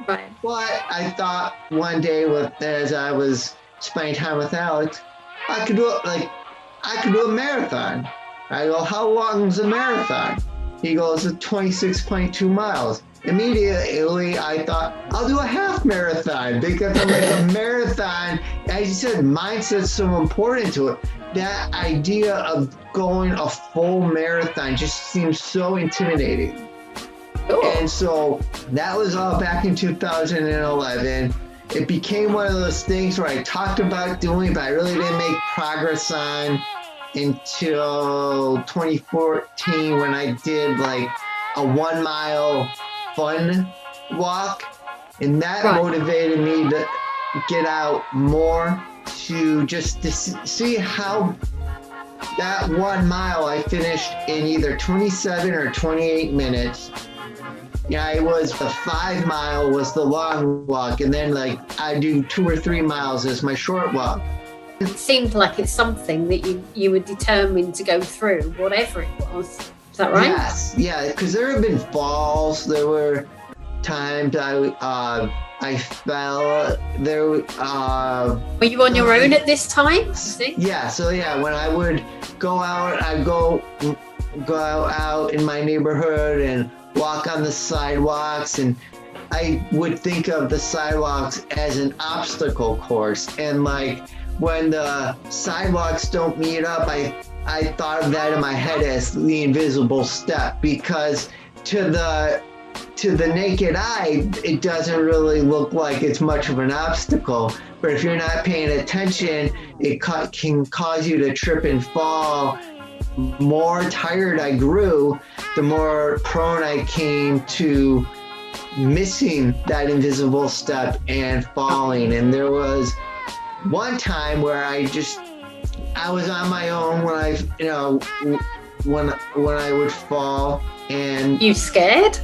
L: Right.
M: But I thought one day, as I was spending time with Alex, I could do a marathon. I go, how long is a marathon? He goes, 26.2 miles. Immediately, I thought, I'll do a half marathon, because I'm like, a marathon, as you said, mindset's so important to it. That idea of going a full marathon just seems so intimidating.
L: Cool.
M: And so that was all back in 2011. It became one of those things where I talked about doing, but I really didn't make progress on until 2014, when I did like a 1 mile fun walk. And that motivated me to get out more, to just to see how that 1 mile I finished in either 27 or 28 minutes. Yeah, it was the 5 mile was the long walk, and then like I do 2 or 3 miles as my short walk.
L: It seemed like it's something that you were determined to go through, whatever it was. Is that right?
M: Yes, yeah, because there have been falls. There were times I fell. There.
L: Were you on your own at this time?
M: Yeah. So yeah, when I would go out, I'd go out in my neighborhood and walk on the sidewalks, and I would think of the sidewalks as an obstacle course. And like when the sidewalks don't meet up, I thought of that in my head as the invisible step, because to the naked eye, it doesn't really look like it's much of an obstacle. But if you're not paying attention, it can cause you to trip and fall. The more tired I grew, the more prone I came to missing that invisible step and falling. And there was one time where I was on my own when I would fall. And
L: you scared?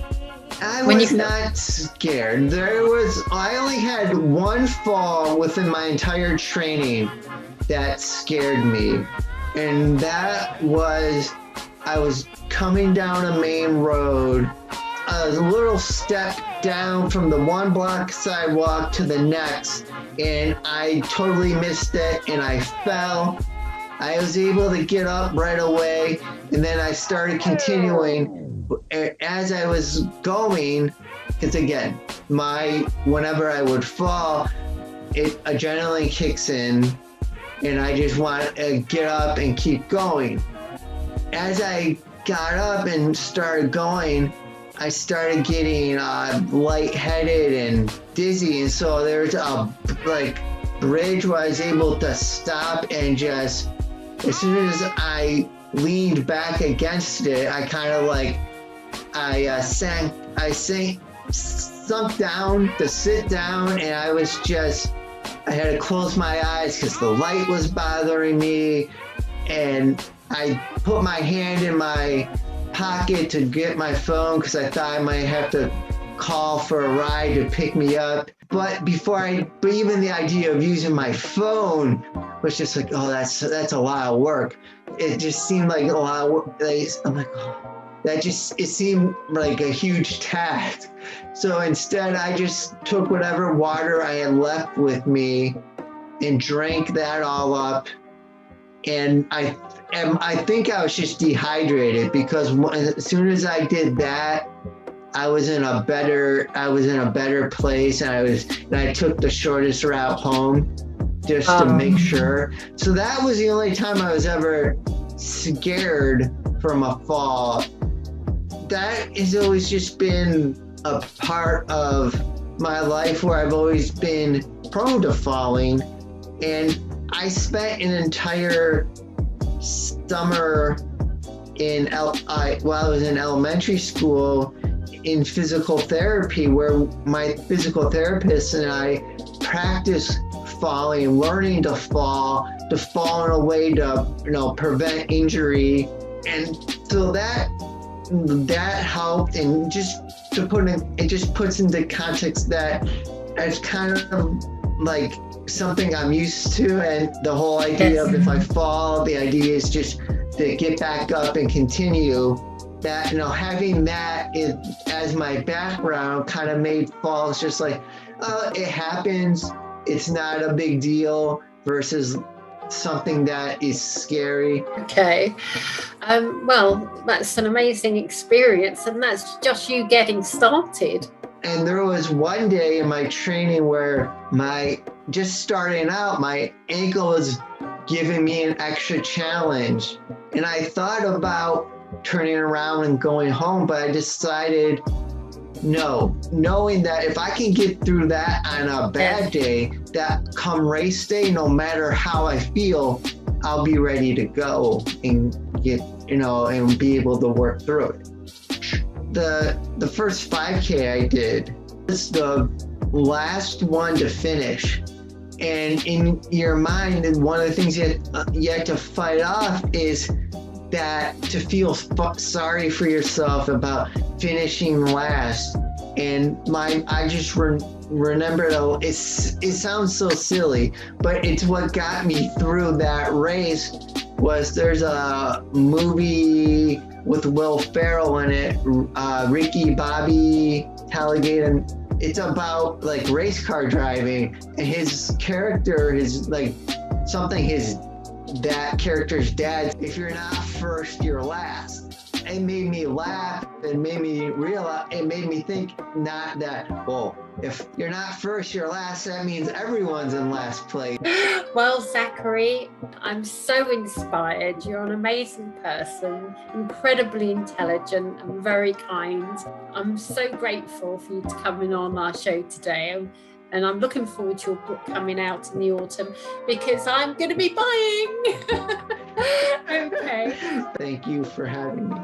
M: I was not scared. I only had one fall within my entire training that scared me. And that was, I was coming down a main road, a little step down from the 1 block sidewalk to the next, and I totally missed it and I fell. I was able to get up right away, and then I started continuing. As I was going, because again, whenever I would fall, adrenaline kicks in, and I just want to get up and keep going. As I got up and started going, I started getting lightheaded and dizzy, and so there's a bridge where I was able to stop, and just as soon as I leaned back against it, I kind of sunk down to sit down, and I had to close my eyes because the light was bothering me, and I put my hand in my pocket to get my phone because I thought I might have to call for a ride to pick me up. But even the idea of using my phone was just like, oh, that's a lot of work. It just seemed like a lot of work. I'm like, oh, it seemed like a huge task. So instead, I just took whatever water I had left with me and drank that all up. And I think I was just dehydrated, because as soon as I did that, I was in a better place, and I took the shortest route home just to make sure. So that was the only time I was ever scared from a fall. That has always just been a part of my life where I've always been prone to falling. And I spent an entire summer while I was in elementary school in physical therapy, where my physical therapist and I practiced falling, learning to fall in a way to prevent injury. And so that helped, and it just puts into context that it's kind of like something I'm used to, and the whole idea of if I fall, the idea is just to get back up and continue. That, having that as my background kind of made falls just like, oh, it happens, it's not a big deal, versus something that is scary.
L: Okay. Well, that's an amazing experience, and that's just you getting started.
M: And there was one day in my training where just starting out, my ankle was giving me an extra challenge. And I thought about turning around and going home, but I decided no, knowing that if I can get through that on a bad day, that come race day, no matter how I feel, I'll be ready to go and get, and be able to work through it. The first 5K I did was the last one to finish. And in your mind, and one of the things you have to fight off is that to feel sorry for yourself about finishing last. And I just remember, it sounds so silly, but it's what got me through that race. There's a movie with Will Ferrell in it, Ricky Bobby Talladega. It's about like race car driving, and his character is like something that character's dad. If you're not first, you're last. It made me laugh and made me realize. It made me think not that. Well, if you're not first, you're last. That means everyone's in last place.
L: Well, Zachary, I'm so inspired. You're an amazing person, incredibly intelligent and very kind. I'm so grateful for you to come in on our show today. And I'm looking forward to your book coming out in the autumn because I'm going to be buying. Okay.
M: Thank you for having me.